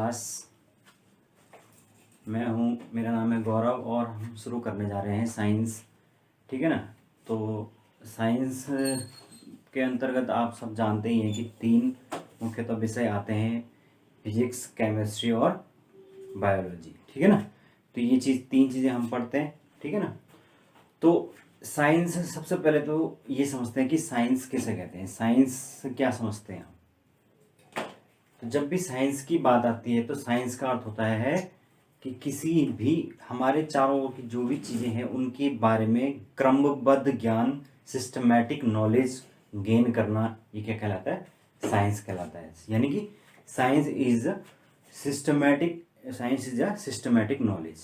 Class. मैं हूँ, मेरा नाम है गौरव और हम शुरू करने जा रहे हैं साइंस। ठीक है ना। तो साइंस के अंतर्गत आप सब जानते ही हैं कि 3 मुख्यतः विषय आते हैं, फिजिक्स, केमिस्ट्री और बायोलॉजी। ठीक है ना। तो ये 3 चीज़ें हम पढ़ते हैं। ठीक है ना। तो साइंस, सबसे पहले तो ये समझते हैं कि साइंस किसे कहते हैं, साइंस क्या समझते हैं हम। तो जब भी साइंस की बात आती है तो साइंस का अर्थ होता है कि किसी भी हमारे चारों ओर की जो भी चीज़ें हैं उनके बारे में क्रमबद्ध ज्ञान, सिस्टमैटिक नॉलेज गेन करना, ये क्या कहलाता है, साइंस कहलाता है। यानी कि science is a systematic knowledge.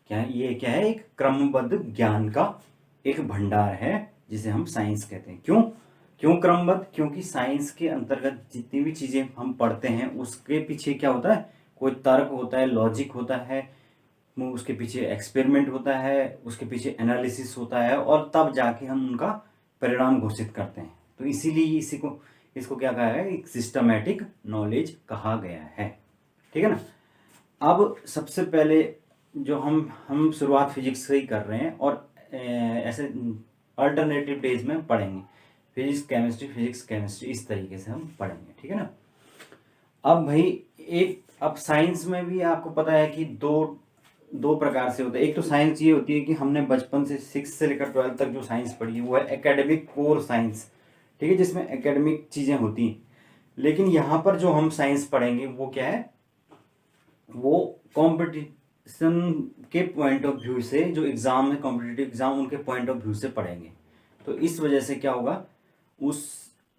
ये क्या है, एक क्रमबद्ध ज्ञान का एक भंडार है जिसे हम साइंस कहते हैं। क्यों क्रमबद्ध? क्योंकि साइंस के अंतर्गत जितनी भी चीजें हम पढ़ते हैं उसके पीछे क्या होता है, कोई तर्क होता है, लॉजिक होता है, उसके पीछे एक्सपेरिमेंट होता है, उसके पीछे एनालिसिस होता है और तब जाके हम उनका परिणाम घोषित करते हैं। तो इसीलिए इसको क्या कहा है, एक सिस्टमैटिक नॉलेज कहा गया है। ठीक है ना। अब सबसे पहले जो हम शुरुआत फिजिक्स से ही कर रहे हैं और ऐसे अल्टरनेटिव डेज में पढ़ेंगे फिजिक्स केमिस्ट्री, इस तरीके से हम पढ़ेंगे। ठीक है ना। अब भाई अब साइंस में भी आपको पता है कि दो प्रकार से होता है। एक तो साइंस ये होती है कि हमने बचपन से 6 से लेकर 12 तक जो साइंस पढ़ी है वो है एकेडमिक कोर साइंस। ठीक है, जिसमें एकेडमिक चीजें होती हैं। लेकिन यहाँ पर जो हम साइंस पढ़ेंगे वो क्या है, वो कंपटीशन के पॉइंट ऑफ व्यू से, जो एग्जाम है कॉम्पिटिटिव एग्जाम, उनके पॉइंट ऑफ व्यू से पढ़ेंगे। तो इस वजह से क्या होगा,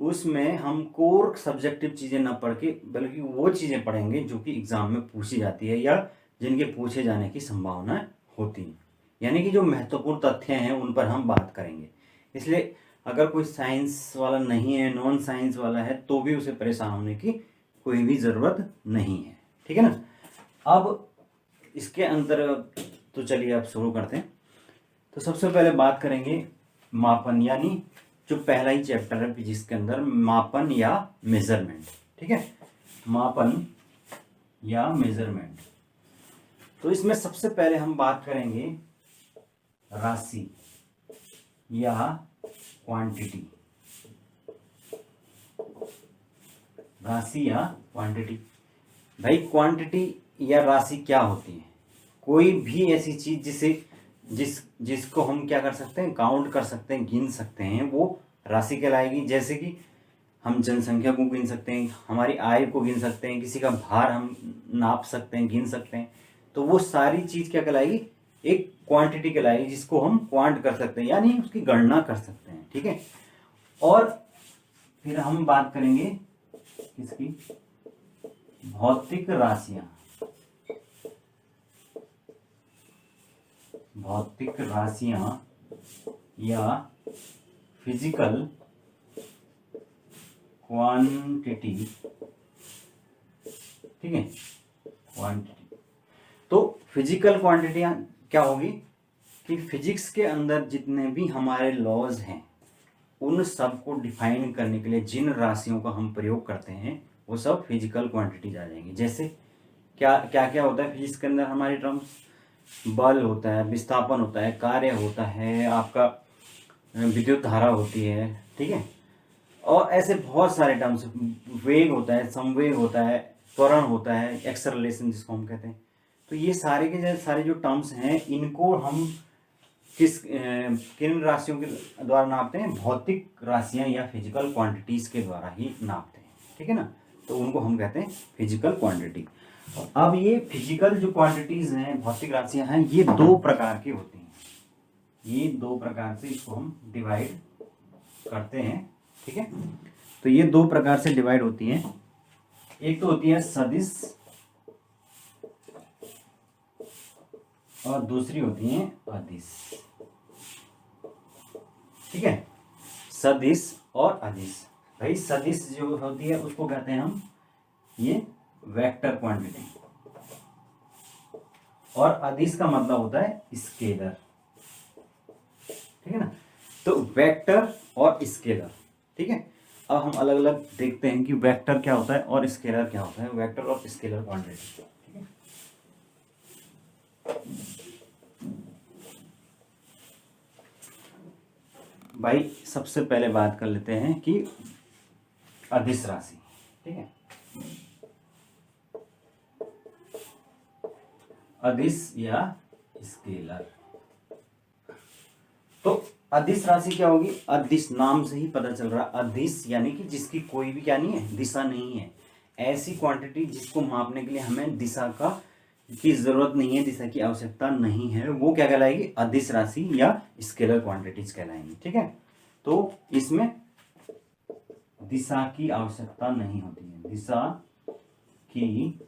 उसमें हम कोर सब्जेक्टिव चीजें ना पढ़ के बल्कि वो चीजें पढ़ेंगे जो कि एग्जाम में पूछी जाती है या जिनके पूछे जाने की संभावना होती है। यानी कि जो महत्वपूर्ण तथ्य हैं उन पर हम बात करेंगे। इसलिए अगर कोई साइंस वाला नहीं है, नॉन साइंस वाला है, तो भी उसे परेशान होने की कोई भी जरूरत नहीं है। ठीक है ना। अब इसके अंदर तो चलिए अब शुरू करते हैं। तो सबसे पहले बात करेंगे मापन, यानी जो पहला ही चैप्टर है फिजिक्स के अंदर, मापन या मेजरमेंट। ठीक है, मापन या मेजरमेंट। तो इसमें सबसे पहले हम बात करेंगे राशि या क्वांटिटी। राशि या क्वांटिटी। भाई क्वांटिटी या राशि क्या होती है? कोई भी ऐसी चीज जिसको हम क्या कर सकते हैं, काउंट कर सकते हैं, गिन सकते हैं, वो राशि कहलाएगी। जैसे कि हम जनसंख्या को गिन सकते हैं, हमारी आय को गिन सकते हैं, किसी का भार हम नाप सकते हैं, गिन सकते हैं। तो वो सारी चीज क्या कहलाएगी, एक क्वांटिटी कहलाएगी, जिसको हम क्वांट कर सकते हैं, यानी उसकी गणना कर सकते हैं। ठीक है। और फिर हम बात करेंगे किसकी, भौतिक राशियां। भौतिक राशियां या फिजिकल क्वांटिटी। ठीक है, क्वांटिटी। तो फिजिकल क्वांटिटियां क्या होगी कि फिजिक्स के अंदर जितने भी हमारे लॉज हैं उन सब को डिफाइन करने के लिए जिन राशियों का हम प्रयोग करते हैं वो सब फिजिकल क्वांटिटीज आ जाएंगी। जैसे क्या क्या क्या होता है फिजिक्स के अंदर, हमारी टर्म्स, बल होता है, विस्थापन होता है, कार्य होता है, आपका विद्युत धारा होती है। ठीक है। और ऐसे बहुत सारे टर्म्स, वेग होता है, संवेग होता है, त्वरण होता है, एक्सेलरेशन जिसको हम कहते हैं। तो ये सारे के सारे जो टर्म्स हैं इनको हम किन राशियों के द्वारा नापते हैं, भौतिक राशियां या फिजिकल क्वांटिटीज के द्वारा ही नापते हैं। ठीक है ना। तो उनको हम कहते हैं फिजिकल क्वांटिटी। अब ये फिजिकल जो क्वांटिटीज हैं, भौतिक राशियां हैं, ये 2 प्रकार की होती हैं। ये 2 प्रकार से इसको हम डिवाइड करते हैं। ठीक है। तो ये 2 प्रकार से डिवाइड होती हैं। एक तो होती है सदिश और दूसरी होती है अदिश। ठीक है, सदिश और अदिश। भाई सदिश जो होती है उसको कहते हैं हम ये वेक्टर क्वांटिटी, और अदिश का मतलब होता है स्केलर। ठीक है ना। तो वेक्टर और स्केलर। ठीक है। अब हम अलग अलग देखते हैं कि वेक्टर क्या होता है और स्केलर क्या होता है, वेक्टर और स्केलर क्वांटिटी। ठीक है, भाई सबसे पहले बात कर लेते हैं कि अदिश राशि। ठीक है, अदिश या स्केलर। तो अदिश राशि क्या होगी, अदिश नाम से ही पता चल रहा है, अदिश यानी कि जिसकी कोई भी क्या नहीं है, दिशा नहीं है, ऐसी क्वांटिटी जिसको मापने के लिए हमें दिशा का की जरूरत नहीं है, दिशा की आवश्यकता नहीं है, वो क्या कहलाएगी, अदिश राशि या स्केलर क्वांटिटीज कहलाएंगी। ठीक है, तो इसमें दिशा की आवश्यकता नहीं होती है, दिशा की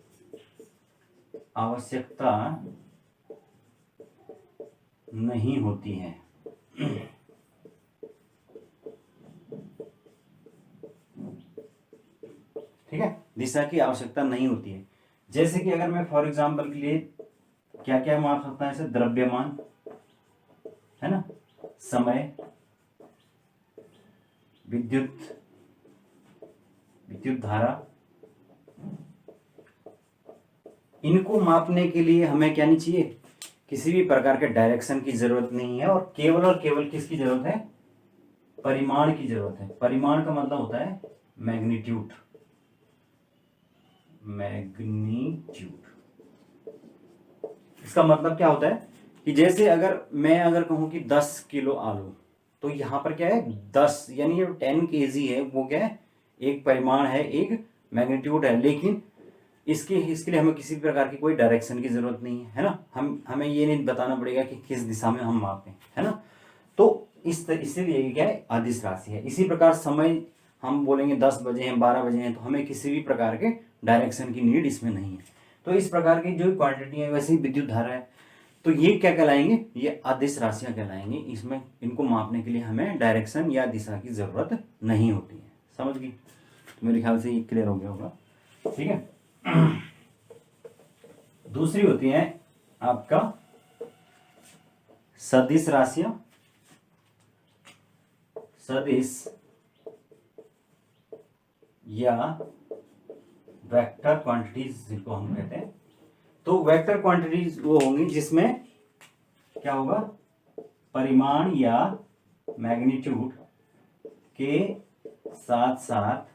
आवश्यकता नहीं होती है। ठीक है, दिशा की आवश्यकता नहीं होती है। जैसे कि अगर मैं फॉर एग्जांपल के लिए क्या क्या माप सकता है, जैसे द्रव्यमान है ना, समय, विद्युत धारा, इनको मापने के लिए हमें क्या नहीं चाहिए, किसी भी प्रकार के डायरेक्शन की जरूरत नहीं है, और केवल किसकी जरूरत है, परिमाण की जरूरत है। परिमाण का मतलब होता है मैग्नीट्यूड, इसका मतलब क्या होता है कि जैसे अगर मैं कहूं कि 10 किलो आलू, तो यहां पर क्या है 10 यानी ये 10 kg है, वो क्या है, एक परिमाण है, एक मैग्नीट्यूड है, लेकिन इसके लिए हमें किसी भी प्रकार की कोई डायरेक्शन की जरूरत नहीं है ना, हमें ये नहीं बताना पड़ेगा कि किस दिशा में हम मापें, है ना। तो इसीलिए क्या है, अदिश राशि है। इसी प्रकार समय, हम बोलेंगे 10 बजे हैं, 12 बजे हैं, तो हमें किसी भी प्रकार के डायरेक्शन की नीड इसमें नहीं है। तो इस प्रकार की जो क्वांटिटी है, वैसे ही विद्युत धारा है, तो ये क्या कहलाएंगे, ये अदिश राशियां कहलाएंगी। इसमें इनको मापने के लिए हमें डायरेक्शन या दिशा की जरूरत नहीं होती है। समझ गई, तो मेरे ख्याल से ये क्लियर हो गया होगा। ठीक है, दूसरी होती है आपका सदिश राशियां, सदिश या वेक्टर क्वांटिटीज जिनको हम कहते हैं। तो वेक्टर क्वांटिटीज वो होंगी जिसमें क्या होगा, परिमाण या मैग्नीट्यूड के साथ साथ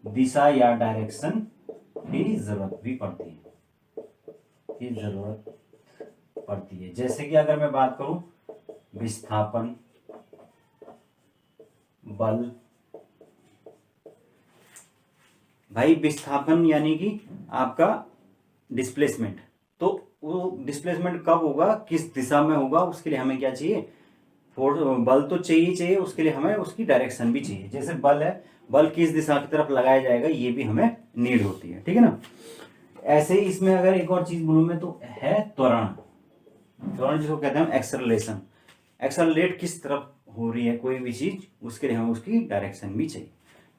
दिशा या डायरेक्शन की जरूरत भी पड़ती है, जैसे कि अगर मैं बात करूं विस्थापन, बल। भाई विस्थापन यानी कि आपका डिस्प्लेसमेंट, तो वो डिस्प्लेसमेंट कब होगा, किस दिशा में होगा, उसके लिए हमें क्या चाहिए, बल तो चाहिए, उसके लिए हमें उसकी डायरेक्शन भी चाहिए। जैसे बल है, बल किस दिशा की तरफ लगाया जाएगा, ये भी हमें नीड होती है। ठीक है ना। ऐसे ही इसमें अगर एक और चीज बोलूं मैं, तो है त्वरण जिसको कहते हैं एक्सेलरेशन, एक्सेलरेट किस तरफ हो रही है कोई भी चीज, उसके लिए हमें उसकी डायरेक्शन भी चाहिए।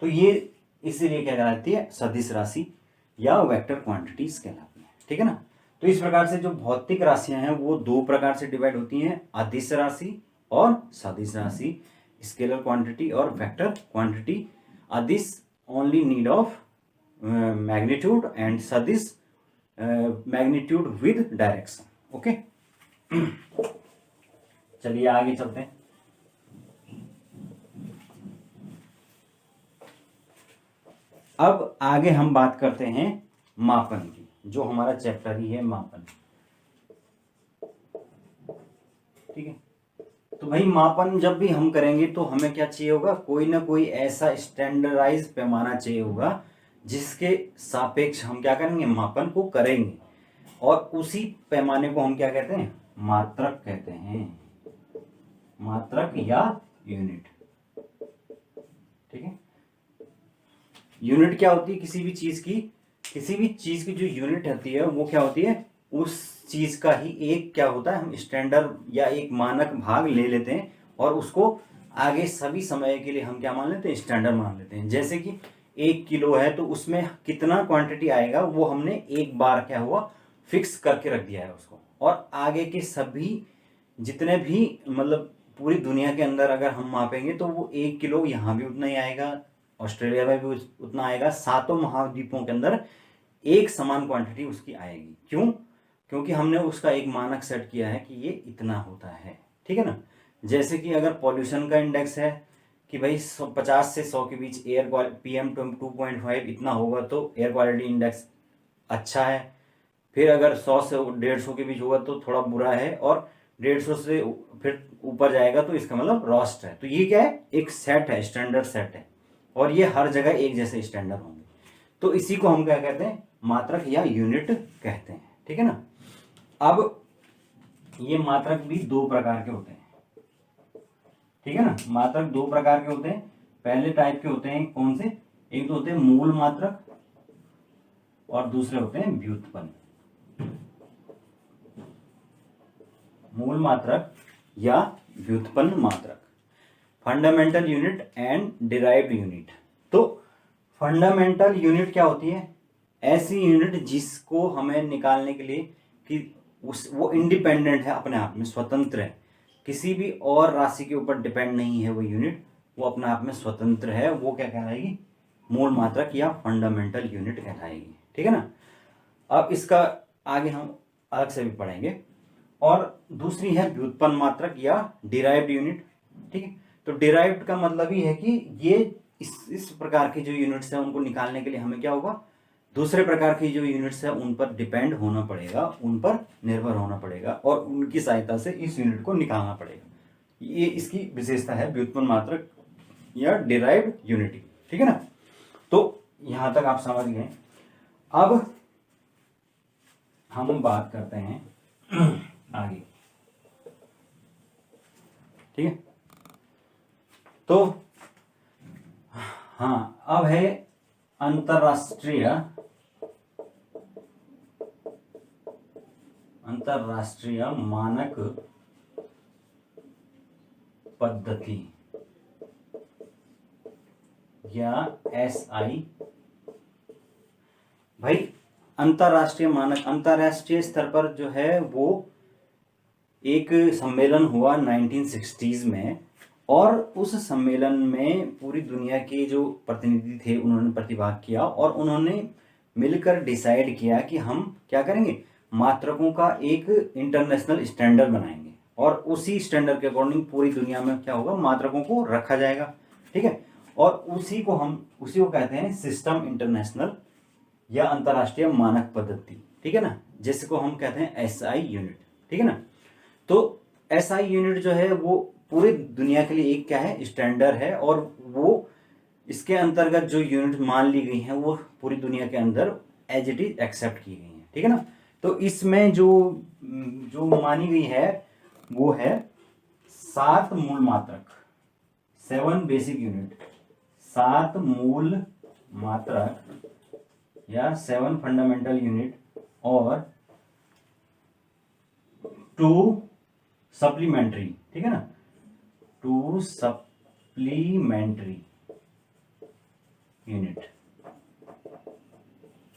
तो ये इसीलिए क्या कहलाती है, सदिश राशि या वेक्टर क्वांटिटीज कहलाती है। ठीक है ना। तो इस प्रकार से जो भौतिक राशियां हैं वो दो प्रकार से डिवाइड होती हैं, अदिश राशि और सदिश राशि, स्केलर क्वांटिटी और वेक्टर क्वांटिटी। अदिश only need of magnitude and सदिश मैग्नीट्यूड विद डायरेक्शन। ओके, चलिए आगे चलते हैं। अब आगे हम बात करते हैं मापन की, जो हमारा चैप्टर ही है मापन। ठीक है, तो भाई मापन जब भी हम करेंगे तो हमें क्या चाहिए होगा, कोई ना कोई ऐसा स्टैंडर्डाइज पैमाना चाहिए होगा जिसके सापेक्ष हम क्या करेंगे, मापन को करेंगे, और उसी पैमाने को हम क्या कहते हैं, मात्रक कहते हैं, मात्रक या यूनिट। ठीक है, यूनिट क्या होती है, किसी भी चीज की जो यूनिट होती है वो क्या होती है, उस चीज का ही एक क्या होता है, हम स्टैंडर्ड या एक मानक भाग ले लेते हैं और उसको आगे सभी समय के लिए हम क्या मान लेते हैं, स्टैंडर्ड मान लेते हैं। जैसे कि 1 किलो है तो उसमें कितना क्वांटिटी आएगा वो हमने एक बार क्या हुआ फिक्स करके रख दिया है उसको, और आगे के सभी जितने भी मतलब पूरी दुनिया के अंदर अगर हम मापेंगे तो वो 1 किलो यहाँ भी उतना ही आएगा, ऑस्ट्रेलिया में भी उतना आएगा, सातों महाद्वीपों के अंदर एक समान क्वांटिटी उसकी आएगी। क्यों? क्योंकि हमने उसका एक मानक सेट किया है कि ये इतना होता है, ठीक है ना। जैसे कि अगर पॉल्यूशन का इंडेक्स है कि भाई 50 से 100 के बीच एयर PM 2.5 इतना होगा तो एयर क्वालिटी इंडेक्स अच्छा है। फिर अगर 100 से 150 के बीच होगा तो थोड़ा बुरा है, और 150 से फिर ऊपर जाएगा तो इसका मतलब रोस्ट है। तो ये क्या है, एक सेट है, स्टैंडर्ड सेट है, और ये हर जगह एक जैसे स्टैंडर्ड होंगे। तो इसी को हम क्या कहते हैं, मात्रक या यूनिट कहते हैं, ठीक है ना। अब ये मात्रक भी दो प्रकार के होते हैं, ठीक है ना। मात्रक दो प्रकार के होते हैं। पहले टाइप के होते हैं कौन से, एक तो होते हैं मूल मात्रक और दूसरे होते हैं व्युत्पन्न। मूल मात्रक या व्युत्पन्न मात्रक, fundamental unit and derived unit. तो फंडामेंटल यूनिट क्या होती है, ऐसी यूनिट जिसको हमें निकालने के लिए कि वो इंडिपेंडेंट है, अपने आप में स्वतंत्र है, किसी भी और राशि के ऊपर डिपेंड नहीं है वो यूनिट, वो अपने आप में स्वतंत्र है, वो क्या कहलाएगी, मूल मात्रक या फंडामेंटल यूनिट कहलाएगी, ठीक है ना। अब इसका आगे हम अलग से भी पढ़ेंगे। और दूसरी है व्युत्पन्न मात्रक या डिराइव्ड यूनिट, ठीक है। तो डिराइव्ड का मतलब ही है कि ये इस प्रकार के जो यूनिट्स हैं उनको निकालने के लिए हमें क्या होगा, दूसरे प्रकार की जो यूनिट्स है उन पर डिपेंड होना पड़ेगा, उन पर निर्भर होना पड़ेगा, और उनकी सहायता से इस यूनिट को निकालना पड़ेगा। ये इसकी विशेषता है व्युत्पन्न मात्रक या डिराइव्ड यूनिटी, ठीक है ना। तो यहां तक आप समझ गए। अब हम बात करते हैं आगे, ठीक है। तो हाँ, अब है अंतरराष्ट्रीय मानक पद्धति या SI। भाई अंतरराष्ट्रीय मानक, अंतरराष्ट्रीय स्तर पर जो है वो एक सम्मेलन हुआ 1960s में, और उस सम्मेलन में पूरी दुनिया के जो प्रतिनिधि थे उन्होंने प्रतिभाग किया, और उन्होंने मिलकर डिसाइड किया कि हम क्या करेंगे, मात्रकों का एक इंटरनेशनल स्टैंडर्ड बनाएंगे, और उसी स्टैंडर्ड के अकॉर्डिंग पूरी दुनिया में क्या होगा, मात्रकों को रखा जाएगा, ठीक है। और उसी को कहते हैं सिस्टम इंटरनेशनल या अंतरराष्ट्रीय मानक पद्धति, ठीक है ना, जिसको हम कहते हैं SI यूनिट, ठीक है ना। तो SI यूनिट जो है वो पूरी दुनिया के लिए एक क्या है, स्टैंडर्ड है, और वो इसके अंतर्गत जो यूनिट मान ली गई हैं वो पूरी दुनिया के अंदर एज इट इज एक्सेप्ट की गई हैं, ठीक है ना। तो इसमें जो मानी गई है वो है 7 मूल मात्रक, 7 बेसिक यूनिट, 7 मूल मात्रक या 7 फंडामेंटल यूनिट, और 2 सप्लीमेंट्री, ठीक है ना, 2 सप्लीमेंट्री यूनिट।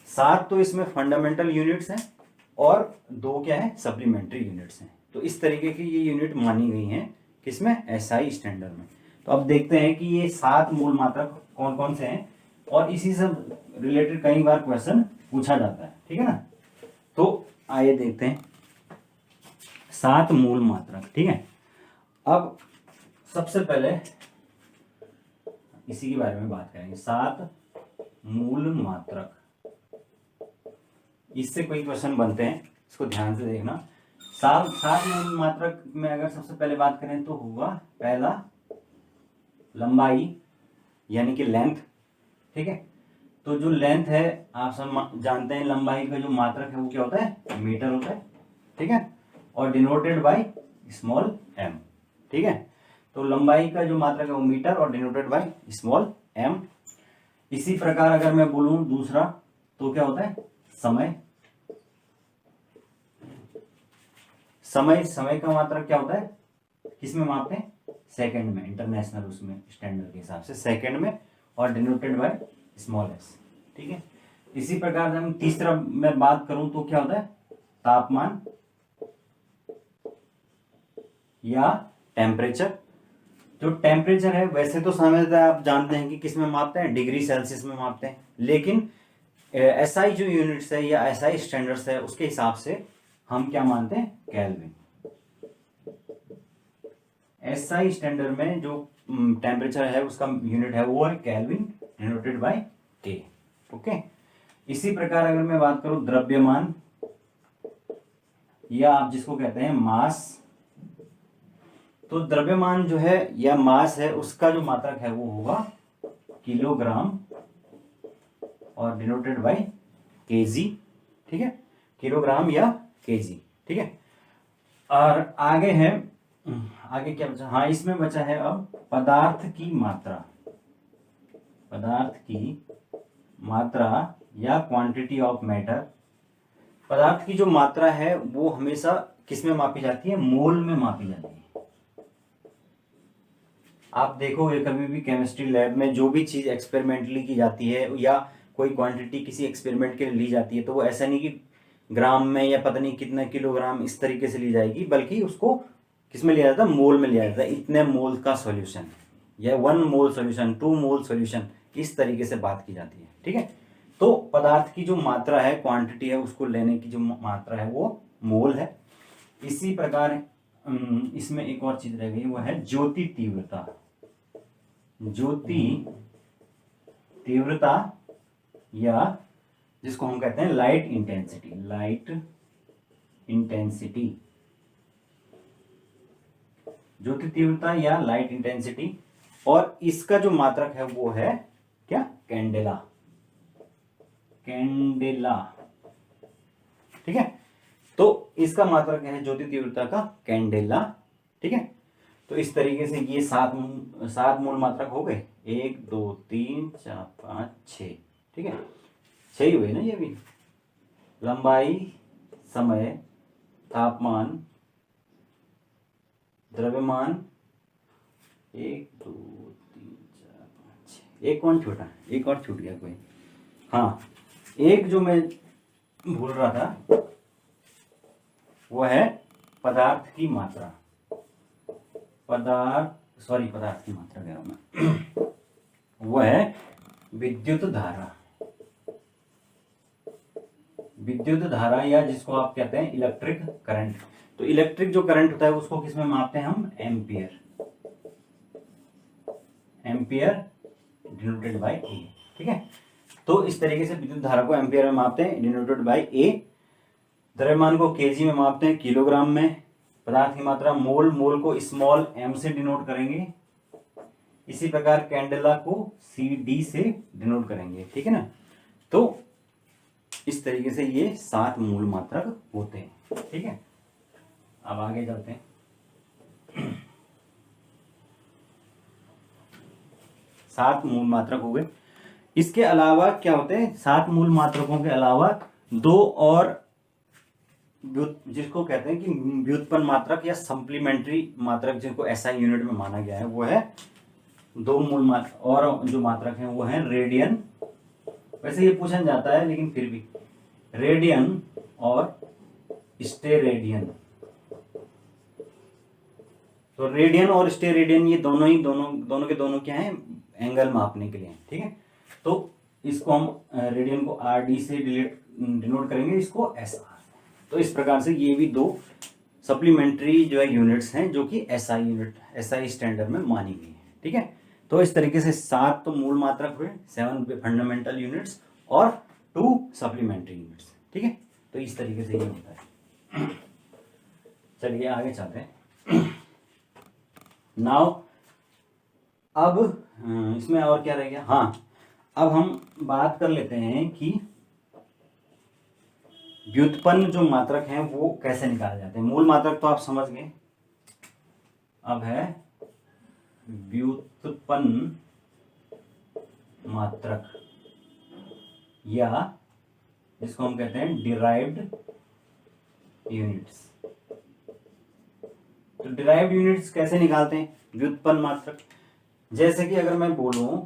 7 तो इसमें फंडामेंटल यूनिट्स हैं और 2 क्या है, सप्लीमेंट्री यूनिट्स हैं। तो इस तरीके की ये यूनिट मानी गई हैं किसमें, SI स्टैंडर्ड में। तो अब देखते हैं कि ये 7 मूल मात्रक कौन कौन से हैं, और इसी से रिलेटेड कई बार क्वेश्चन पूछा जाता है, ठीक है ना। तो आइए देखते हैं 7 मूल मात्रक, ठीक है। अब सबसे पहले इसी के बारे में बात करेंगे, 7 मूल मात्रक। इससे कोई क्वेश्चन बनते हैं, इसको ध्यान से देखना। 7 मूल मात्रक में अगर सबसे पहले बात करें तो होगा पहला लंबाई यानी कि लेंथ, ठीक है। तो जो लेंथ है आप सब जानते हैं, लंबाई का जो मात्रक है वो क्या होता है, मीटर होता है, ठीक है, और डिनोटेड बाय स्मॉल m, ठीक है। तो लंबाई का जो मात्रक है वो मीटर और डिनोटेड बाय स्मॉल m। इसी प्रकार अगर मैं बोलूं दूसरा तो क्या होता है, समय। समय का मात्रक क्या होता है, किसमें मापते हैं, सेकंड में, इंटरनेशनल उसमें स्टैंडर्ड के हिसाब से सेकंड में, और डिनोटेड बाय स्मॉल s, ठीक है। इसी प्रकार से हम तीसरा मैं बात करूं तो क्या होता है, तापमान या टेम्परेचर। जो टेम्परेचर है वैसे तो सामान्यतः आप जानते हैं कि किस में मापते हैं, डिग्री सेल्सियस में मापते हैं, लेकिन एसआई जो यूनिट्स है या एसआई स्टैंडर्ड्स है उसके हिसाब से हम क्या मानते हैं, केल्विन। एसआई स्टैंडर्ड में जो टेम्परेचर है उसका यूनिट है वो है केल्विन, डिनोटेड बाय के। ओके, इसी प्रकार अगर मैं बात करूं द्रव्यमान, या आप जिसको कहते हैं मास, तो द्रव्यमान जो है या मास है उसका जो मात्रक है वो होगा किलोग्राम और डिनोटेड बाय केजी। ठीक है, किलोग्राम या केजी। ठीक है, और आगे है, आगे क्या बचा, हाँ इसमें बचा है अब पदार्थ की मात्रा। पदार्थ की मात्रा या क्वांटिटी ऑफ मैटर। पदार्थ की जो मात्रा है वो हमेशा किस में मापी जाती है, मोल में मापी जाती है। आप देखोगे कभी भी केमिस्ट्री लैब में जो भी चीज एक्सपेरिमेंटली की जाती है या कोई क्वांटिटी किसी एक्सपेरिमेंट के लिए ली जाती है, तो वो ऐसा नहीं कि ग्राम में या पता नहीं कितना किलोग्राम इस तरीके से ली जाएगी, बल्कि उसको किस में लिया जाता है, मोल में लिया जाता है। इतने मोल का सॉल्यूशन या 1 मोल सॉल्यूशन, 2 मोल सॉल्यूशन, इस तरीके से बात की जाती है। ठीक है, तो पदार्थ की जो मात्रा है, क्वांटिटी है, उसको लेने की जो मात्रा है वो मोल है। इसी प्रकार इसमें एक और चीज रह गई, वो है ज्योति तीव्रता। ज्योति तीव्रता या जिसको हम कहते हैं लाइट इंटेंसिटी। लाइट इंटेंसिटी, ज्योति तीव्रता या लाइट इंटेंसिटी, और इसका जो मात्रक है वो है क्या, कैंडेला। कैंडेला। ठीक है, तो इसका मात्रक है ज्योति तीव्रता का कैंडेला। ठीक है, तो इस तरीके से ये सात मूल मात्रक हो गए, 1 2 3 4 5 6। ठीक है, 6 ही हुए ना ये भी। लंबाई, समय, तापमान, द्रव्यमान, 1 2 3 4 5 6। एक कौन छोटा, एक और छूट गया कोई, हाँ एक जो मैं भूल रहा था वो है पदार्थ की मात्रा। पदार्थ की मात्रा कह रहा हूं मैं वो है विद्युत धारा। विद्युत धारा या जिसको आप कहते हैं इलेक्ट्रिक करंट। तो इलेक्ट्रिक जो करंट होता है उसको किस में मापते हैं हम, एम्पियर। एम्पियर डिनोटेड बाय ए। ठीक है, तो इस तरीके से विद्युत धारा को एम्पियर में मापते हैं, डिनोटेड बाय ए। द्रव्यमान को केजी में मापते हैं, किलोग्राम में। पदार्थ की मात्रा मोल, मोल को स्मॉल एम से डिनोट करेंगे। इसी प्रकार कैंडेला को CD से डिनोट करेंगे। ठीक है ना, तो इस तरीके से ये 7 मूल मात्रक होते हैं। ठीक है, अब आगे चलते हैं। 7 मूल मात्रक हो गए। इसके अलावा क्या होते हैं, 7 मूल मात्रकों के अलावा 2 और जिसको कहते हैं कि व्युत्पन्न मात्रक या सप्लीमेंट्री मात्रक, जिनको SI यूनिट में माना गया है, वो है 2 मूल मात्रक। और जो मात्रक हैं वो है रेडियन। वैसे ये पूछा जाता है लेकिन फिर भी, रेडियन और स्टेरेडियन। तो रेडियन और स्टेरेडियन ये दोनों के दोनों क्या है, एंगल मापने के लिए। ठीक है, तो इसको हम रेडियन को RD से डिनोट करेंगे, इसको SR। तो इस प्रकार से ये भी 2 सप्लीमेंट्री जो है यूनिट्स हैं जो कि SI यूनिट, SI स्टैंडर्ड में मानी गई है। ठीक है, तो इस तरीके से 7 तो मूल मात्रक हुए, 7 फंडामेंटल यूनिट्स और 2 सप्लीमेंट्री यूनिट्स। ठीक है, तो इस तरीके से ये होता है। चलिए आगे चलते हैं। नाउ अब इसमें और क्या रह गया, हाँ अब हम बात कर लेते हैं कि व्युत्पन्न जो मात्रक हैं वो कैसे निकाले जाते हैं। मूल मात्रक तो आप समझ गए, अब है व्युत्पन्न मात्रक या जिसको हम कहते हैं डिराइव्ड यूनिट्स। तो डिराइव्ड यूनिट्स कैसे निकालते हैं व्युत्पन्न मात्रक, जैसे कि अगर मैं बोलूं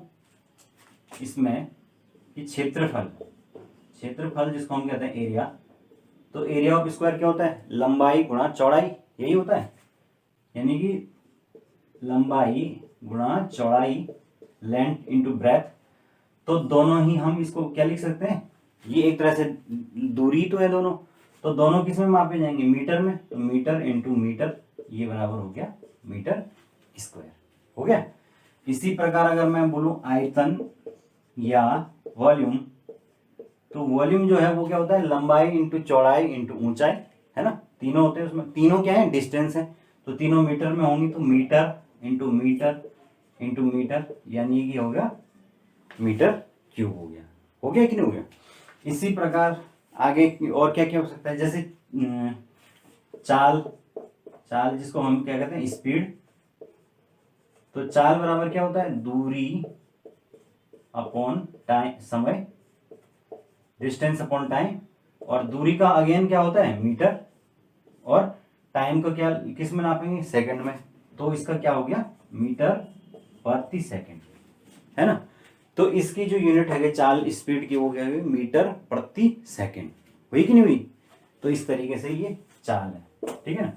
इसमें कि क्षेत्रफल जिसको हम कहते हैं एरिया, तो एरिया ऑफ स्क्वायर क्या होता है, लंबाई गुणा चौड़ाई, यही होता है। यानी कि लंबाई गुणा चौड़ाई, लेंथ इंटू ब्रेथ, तो दोनों ही हम इसको क्या लिख सकते हैं, ये एक तरह से दूरी तो है दोनों, तो दोनों किस में मापे जाएंगे, मीटर में, तो मीटर इंटू मीटर, ये बराबर हो गया मीटर स्क्वायर, हो गया। इसी प्रकार अगर मैं बोलूं आयतन या वॉल्यूम, तो वॉल्यूम जो है वो क्या होता है, लंबाई इंटू चौड़ाई इंटू ऊंचाई, है ना, तीनों होते हैं उसमें, तीनों क्या है, डिस्टेंस है, तो तीनों मीटर में होंगी, तो metre into metre into metre, यानी कि हो गया मीटर क्यूब, हो गया, हो गया कि नहीं हो गया। इसी प्रकार आगे और क्या क्या हो सकता है, जैसे चाल, चाल जिसको हम क्या कहते हैं, स्पीड, तो चाल बराबर क्या होता है, दूरी अपॉन टाइम, समय, डिस्टेंस अपॉन टाइम, और दूरी का अगेन क्या होता है, मीटर, और टाइम को क्या किस में नापेंगे, सेकंड में, तो इसका क्या हो गया, मीटर प्रति सेकंड, है ना। तो इसकी जो यूनिट है चाल स्पीड की, वो क्या है, मीटर प्रति सेकंड, हुई कि नहीं हुई। तो इस तरीके से ये चाल है, ठीक है ना।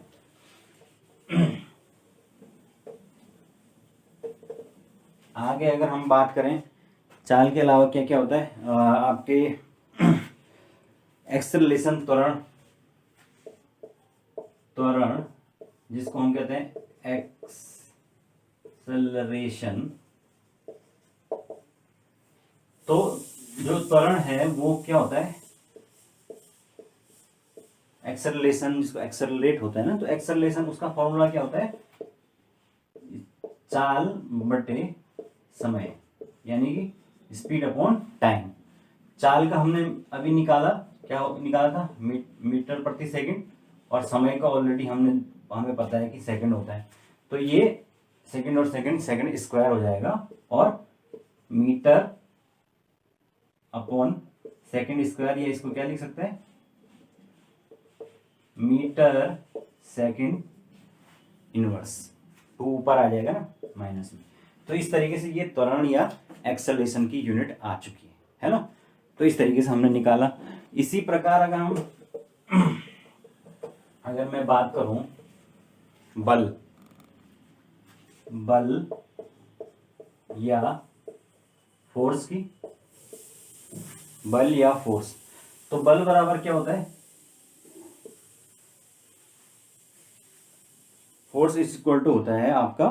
आगे अगर हम बात करें चाल के अलावा क्या क्या होता है, आपके एक्सेलरेशन, त्वरण, त्वरण जिसको हम कहते हैं एक्सेलरेशन, तो जो त्वरण है वो क्या होता है, एक्सेलरेशन जिसको एक्सेलरेट होता है ना, तो एक्सेलरेशन उसका फॉर्मूला क्या होता है, चाल बटे समय, यानी कि स्पीड अपॉन टाइम। चाल का हमने अभी निकाला, क्या निकाला था, मीटर प्रति सेकंड, और समय का ऑलरेडी हमें पता है कि सेकंड होता है, तो ये सेकंड और सेकंड, सेकंड स्क्वायर हो जाएगा, और मीटर अपॉन सेकंड स्क्वायर, या इसको क्या लिख सकते हैं, मीटर सेकंड इनवर्स, तो ऊपर आ जाएगा ना माइनस में। तो इस तरीके से ये त्वरण या एक्सेलरेशन की यूनिट आ चुकी है ना। तो इस तरीके से हमने निकाला। इसी प्रकार अगर मैं बात करूं बल, बल या फोर्स की, बल या फोर्स, तो बल बराबर क्या होता है, फोर्स इज इक्वल टू होता है आपका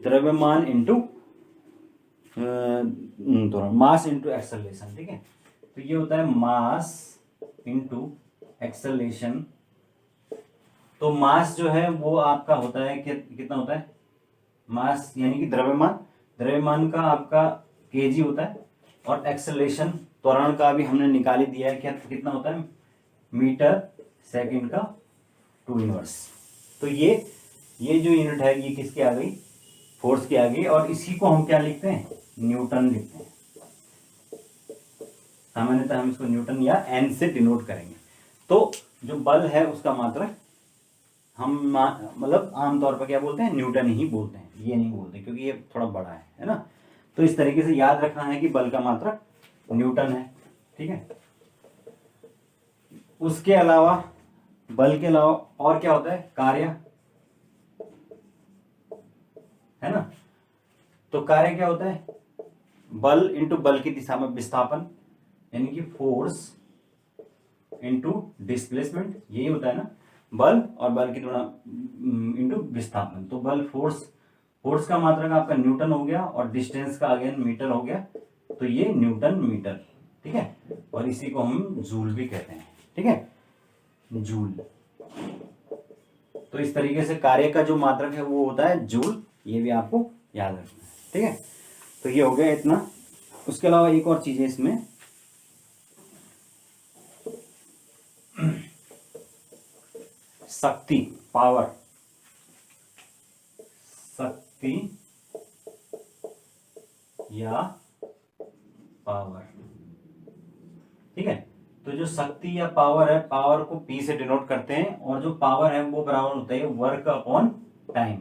द्रव्यमान इंटू मास इंटू एक्सेलरेशन, ठीक है। तो ये होता है मास इंटू एक्सेलरेशन। तो मास जो है वो आपका होता है कितना होता है, मास यानी कि द्रव्यमान, द्रव्यमान का आपका केजी होता है, और एक्सेलरेशन त्वरण का भी हमने निकाल ही दिया है, क्या कितना होता है, मीटर सेकंड का 2 इनवर्स। तो ये जो यूनिट है ये किसकी आ गई, फोर्स की आ गई, और इसी को हम क्या लिखते हैं, न्यूटन लिखते हैं। सामान्यतः हम इसको न्यूटन या एन से डिनोट करेंगे। तो जो बल है उसका मात्रक हम मतलब आमतौर पर क्या बोलते हैं, न्यूटन ही बोलते हैं, ये नहीं बोलते क्योंकि ये थोड़ा बड़ा है ना। तो इस तरीके से याद रखना है कि बल का मात्रक न्यूटन है, ठीक है। उसके अलावा, बल के अलावा और क्या होता है, कार्य, है ना। तो कार्य क्या होता है, बल इंटू बल की दिशा में विस्थापन, यानी कि फोर्स इंटू डिस्प्लेसमेंट, यही होता है ना, बल और बल की तुलना इंटू विस्थापन। तो बल फोर्स, फोर्स का मात्रक आपका न्यूटन हो गया, और डिस्टेंस का अगेन मीटर हो गया, तो ये न्यूटन मीटर, ठीक है। और इसी को हम जूल भी कहते हैं, ठीक है, जूल। तो इस तरीके से कार्य का जो मात्रक है वो होता है जूल, ये भी आपको याद रखना है, ठीक है। तो ये हो गया इतना। उसके अलावा एक और चीज है इसमें, शक्ति, पावर, शक्ति या पावर, ठीक है। तो जो शक्ति या पावर है, पावर को P से डिनोट करते हैं, और जो पावर है वो बराबर होता है वर्क अपॉन टाइम।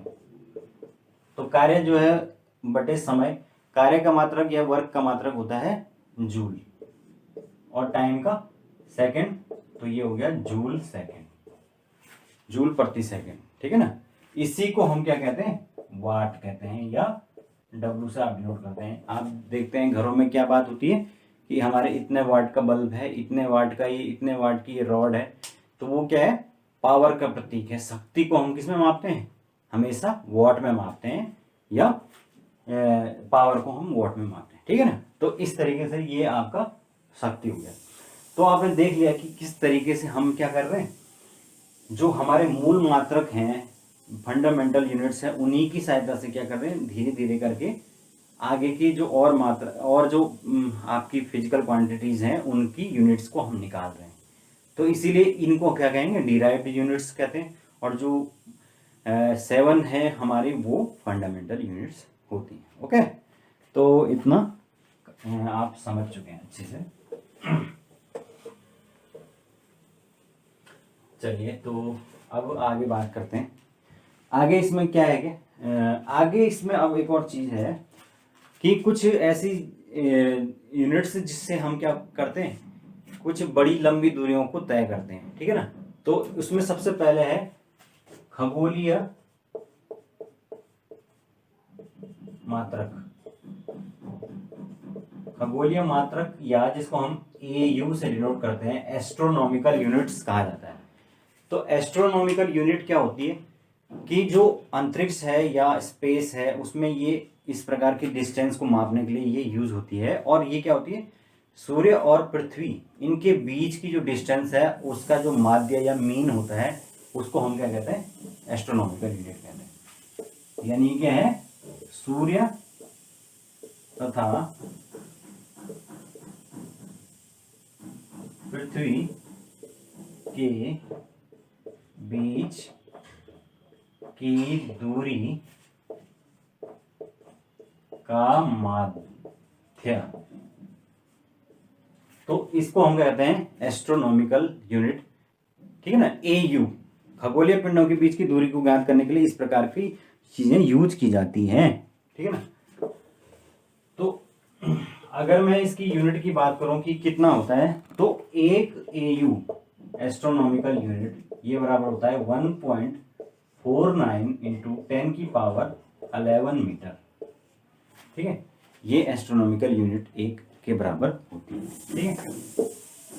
तो कार्य जो है बटे समय, कार्य का मात्रक या वर्क का मात्रक होता है जूल, और टाइम का सेकंड, तो ये हो गया जूल सेकंड, जूल प्रति सेकंड, ठीक है ना। इसी को हम क्या कहते हैं, वाट कहते हैं, या W से आप डिनोट करते हैं। आप देखते हैं घरों में क्या बात होती है कि हमारे इतने वाट का बल्ब है, इतने वाट का ये, इतने वाट की ये रॉड है, तो वो क्या है, पावर का प्रतीक है। शक्ति को हम किस में मापते हैं, हमेशा वॉट में मापते हैं, या पावर को हम वॉट में मापते हैं, ठीक है ना। तो इस तरीके से ये आपका शक्ति हो गया। तो आपने देख लिया कि किस तरीके से हम क्या कर रहे हैं, जो हमारे मूल मात्रक हैं, फंडामेंटल यूनिट्स हैं, उन्हीं की सहायता से क्या कर रहे हैं, धीरे धीरे करके आगे की जो और मात्रा और जो आपकी फिजिकल क्वांटिटीज हैं उनकी यूनिट्स को हम निकाल रहे हैं। तो इसीलिए इनको क्या कहेंगे, डिराइव्ड यूनिट्स कहते हैं। और जो 7 है हमारी, वो फंडामेंटल यूनिट्स होती हैं। ओके, तो इतना आप समझ चुके हैं अच्छे से। चलिए, तो अब आगे बात करते हैं। आगे इसमें क्या है कि आगे इसमें अब एक और चीज़ है कि कुछ ऐसी यूनिट्स जिससे हम क्या करते हैं, कुछ बड़ी लंबी दूरियों को तय करते हैं, ठीक है ना। तो उसमें सबसे पहले है खगोलीय मात्रक। खगोलीय मात्रक, या जिसको हम AU से डिनोट करते हैं, एस्ट्रोनॉमिकल यूनिट्स कहा जाता है। तो एस्ट्रोनॉमिकल यूनिट क्या होती है कि जो अंतरिक्ष है या स्पेस है, उसमें ये इस प्रकार की डिस्टेंस को मापने के लिए ये यूज होती है। और ये क्या होती है, सूर्य और पृथ्वी इनके बीच की जो डिस्टेंस है उसका जो माध्य या मीन होता है, उसको हम क्या कहते हैं, एस्ट्रोनॉमिकल यूनिट कहते हैं। यानी क्या है, सूर्य तथा पृथ्वी के बीच की दूरी का माध्य, तो इसको हम कहते हैं एस्ट्रोनॉमिकल यूनिट, ठीक है ना। AU, खगोलीय पिंडों के बीच की दूरी को ज्ञात करने के लिए इस प्रकार की चीजें यूज की जाती हैं, ठीक है ना। तो अगर मैं इसकी यूनिट की बात करूं कि कितना होता है, तो एक AU एस्ट्रोनॉमिकल यूनिट ये बराबर होता है 1.49 इंटू 10 की पावर 11 मीटर, ठीक है। ये एस्ट्रोनॉमिकल यूनिट एक के बराबर होती है, ठीक है।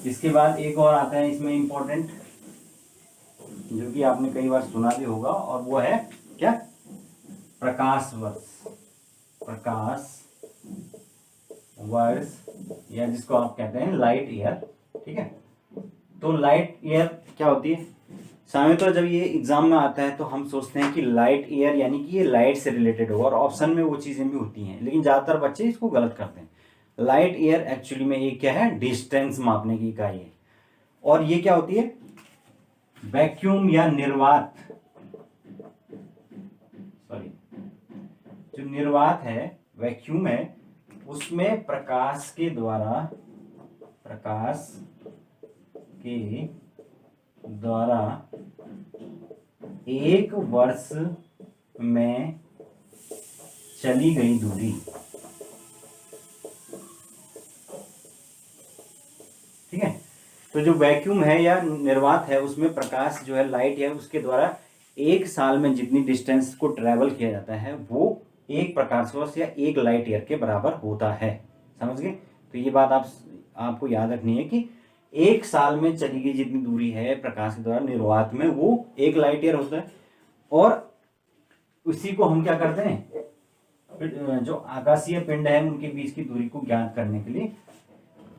इसके बाद एक और आता है इसमें इंपॉर्टेंट, जो कि आपने कई बार सुना भी होगा, और वो है क्या, प्रकाश वर्ष। प्रकाश वर्ष, या जिसको आप कहते हैं लाइट ईयर, ठीक है। तो लाइट ईयर क्या होती है, सामान्यतः जब ये एग्जाम में आता है तो हम सोचते हैं कि लाइट ईयर यानी कि ये लाइट से रिलेटेड होगा, और ऑप्शन में वो चीजें भी होती हैं, लेकिन ज्यादातर बच्चे इसको गलत करते हैं। लाइट ईयर एक्चुअली में ये क्या है, डिस्टेंस मापने की इकाई है। और ये क्या होती है, वैक्यूम या निर्वात, सॉरी, जो निर्वात है, वैक्यूम है, उसमें प्रकाश के द्वारा एक वर्ष में चली गई दूरी, ठीक है। तो जो वैक्यूम है या निर्वात है, उसमें प्रकाश जो है, लाइट है, उसके द्वारा एक साल में जितनी डिस्टेंस को ट्रेवल किया जाता है वो एक प्रकाश वर्ष या एक लाइट ईयर के बराबर होता है। समझ गए। तो ये बात आपको याद रखनी है कि एक साल में चली गई जितनी दूरी है प्रकाश के द्वारा निर्वात में, वो एक लाइट ईयर होता है। और उसी को हम क्या करते हैं, जो आकाशीय पिंड है उनके बीच की दूरी को ज्ञात करने के लिए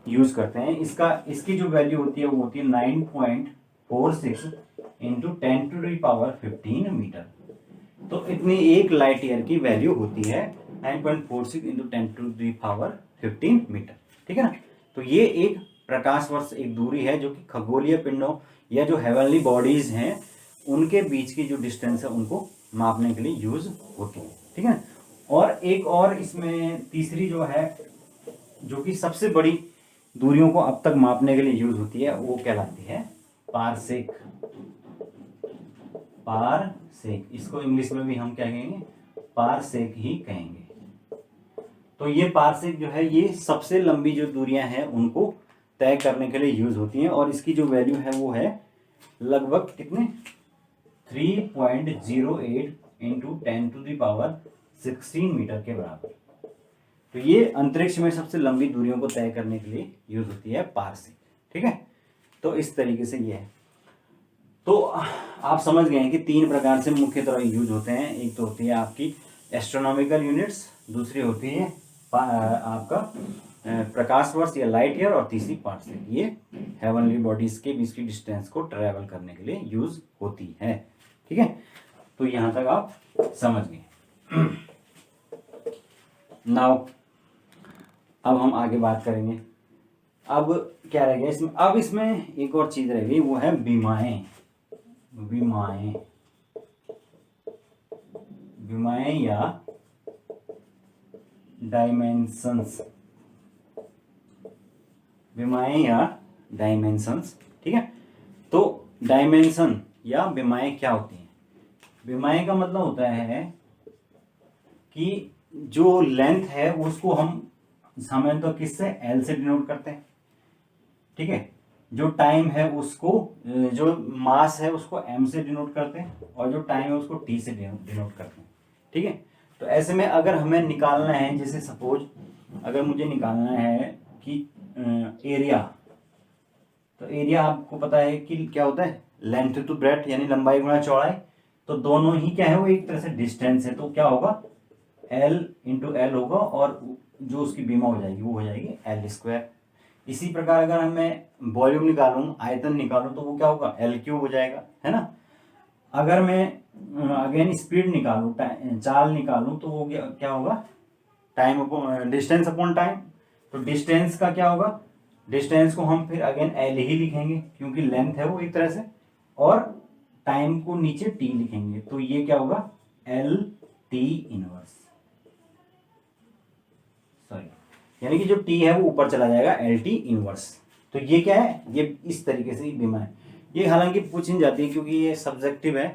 यूज करते हैं। इसकी जो वैल्यू होती है वो होती है 9.46 into 10 to the power 15 metre. तो इतनी एक लाइट ईयर की वैल्यू होती है 9.46 into 10 to the power 15 metre, ठीक है ना। तो ये एक प्रकाश वर्ष एक दूरी है जो कि खगोलीय पिंडों या जो हेवनली बॉडीज हैं उनके बीच की जो डिस्टेंस है उनको मापने के लिए यूज होती है, ठीक है। और एक और इसमें तीसरी जो है, जो कि सबसे बड़ी दूरियों को अब तक मापने के लिए यूज होती है, वो कहलाती है पारसेक। पारसेक, इसको इंग्लिश में भी हम क्या कहेंगे, पारसेक ही कहेंगे। तो ये पारसेक जो है, ये सबसे लंबी जो दूरियां हैं उनको तय करने के लिए यूज होती हैं। और इसकी जो वैल्यू है वो है लगभग कितने, 3.08 इंटू 10⁻16 मीटर के बराबर। तो ये अंतरिक्ष में सबसे लंबी दूरियों को तय करने के लिए यूज होती है पारसेक। ठीक है, तो इस तरीके से ये है। तो आप समझ गए हैं कि 3 प्रकार से मुख्यतः यूज होते हैं। एक तो होती है आपकी एस्ट्रोनॉमिकल यूनिट्स, दूसरी होती है आपका प्रकाश वर्ष या लाइट ईयर, और तीसरी पारसेक। ये हेवनली बॉडीज के बीच की डिस्टेंस को ट्रेवल करने के लिए यूज होती है। ठीक है, तो यहां तक आप समझ गए। नाउ अब हम आगे बात करेंगे। अब क्या रह गया इसमें? अब इसमें एक और चीज रह गई, वो है विमाएं। विमाएं, विमाएं या डायमेंशंस। विमाएं या डायमेंशंस। ठीक है, तो डायमेंशन या विमाएं क्या होती हैं? विमाएं का मतलब होता है कि जो लेंथ है उसको हम सामान्यतः तो किससे, एल से डिनोट करते हैं। ठीक है, जो टाइम है उसको, जो मास है उसको एम से डिनोट करते हैं, और जो टाइम है उसको टी से डिनोट करते हैं। ठीक है, तो ऐसे में अगर हमें निकालना है, जैसे सपोज अगर मुझे निकालना है कि एरिया, तो एरिया आपको पता है कि क्या होता है, लेंथ टू ब्रेथ यानी लंबाई गुणा चौड़ाई। तो दोनों ही क्या है, वो एक तरह से डिस्टेंस है। तो क्या होगा, एल इंटू एल होगा, और जो उसकी बीमा हो जाएगी वो हो जाएगी एल स्क्वायर। इसी प्रकार अगर मैं वॉल्यूम निकालूं, आयतन निकालूं, तो वो क्या होगा, एल क्यूब हो जाएगा, है ना। अगर मैं अगेन स्पीड निकालूं, चाल निकालूं, तो वो क्या होगा, time upon distance upon time. तो डिस्टेंस का क्या होगा, डिस्टेंस को हम फिर अगेन एल ही लिखेंगे क्योंकि लेंथ है वो एक तरह से, और टाइम को नीचे टी लिखेंगे। तो ये क्या होगा, एल टी इनवर्स, सॉरी, यानी कि जो टी है वो ऊपर चला जाएगा, एल टी इनवर्स। तो ये क्या है, ये इस तरीके से बीमा है। ये हालांकि पूछ नहीं जाती है क्योंकि ये सब्जेक्टिव है,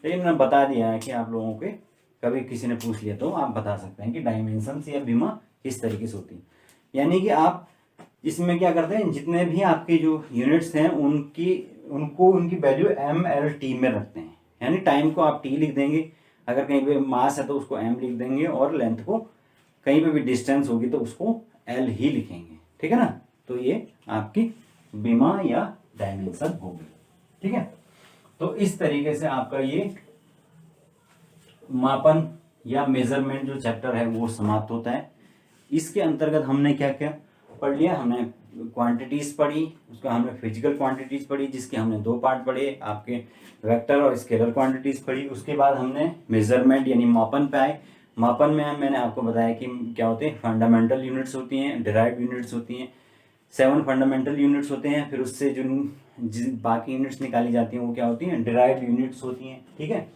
लेकिन मैंने बता दिया है कि आप लोगों के कभी किसी ने पूछ लिया तो आप बता सकते हैं कि डायमेंशंस या बीमा किस तरीके से होती है। यानी कि आप इसमें क्या करते हैं, जितने भी आपके जो यूनिट्स हैं उनकी वैल्यू एम एल टी में रखते हैं। यानी टाइम को आप टी लिख देंगे, अगर कहीं पे मास है तो उसको एम लिख देंगे, और लेंथ को कहीं पे भी डिस्टेंस होगी तो उसको एल ही लिखेंगे। ठीक है ना, तो ये आपकी बीमा या डायमेंशन होगी। ठीक है, तो इस तरीके से आपका ये मापन या मेजरमेंट जो चैप्टर है वो समाप्त होता है। इसके अंतर्गत हमने क्या क्या पढ़ लिया, हमने क्वांटिटीज पढ़ी, उसका हमने फिजिकल क्वांटिटीज पढ़ी जिसके हमने 2 पार्ट पढ़े, आपके वेक्टर और स्केलर क्वांटिटीज पढ़ी। उसके बाद हमने मेजरमेंट यानी मापन पे आए। मापन में मैंने आपको बताया कि क्या होते हैं, फंडामेंटल यूनिट्स होती हैं, डिराइव्ड यूनिट्स होती हैं, 7 फंडामेंटल यूनिट्स होते हैं। फिर उससे जो बाकी यूनिट्स निकाली जाती हैं वो क्या होती हैं, डिराइव्ड यूनिट्स होती हैं। ठीक है,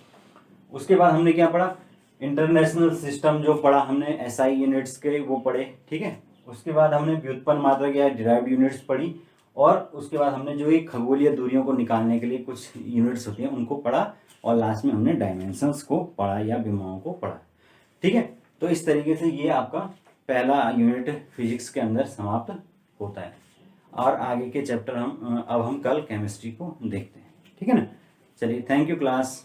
उसके बाद हमने क्या पढ़ा, इंटरनेशनल सिस्टम जो पढ़ा हमने, एसआई यूनिट्स के वो पढ़े। ठीक है, उसके बाद हमने व्युत्पन्न मात्रक या डिराइव्ड यूनिट्स पढ़ी, और उसके बाद हमने जो एक खगोलीय दूरियों को निकालने के लिए कुछ यूनिट्स होती हैं उनको पढ़ा, और लास्ट में हमने डायमेंशंस को पढ़ा या विमाओं को पढ़ा। ठीक है, तो इस तरीके से ये आपका पहला यूनिट फिजिक्स के अंदर समाप्त होता है, और आगे के चैप्टर अब हम कल केमिस्ट्री को देखते हैं। ठीक है ना, चलिए, थैंक यू क्लास।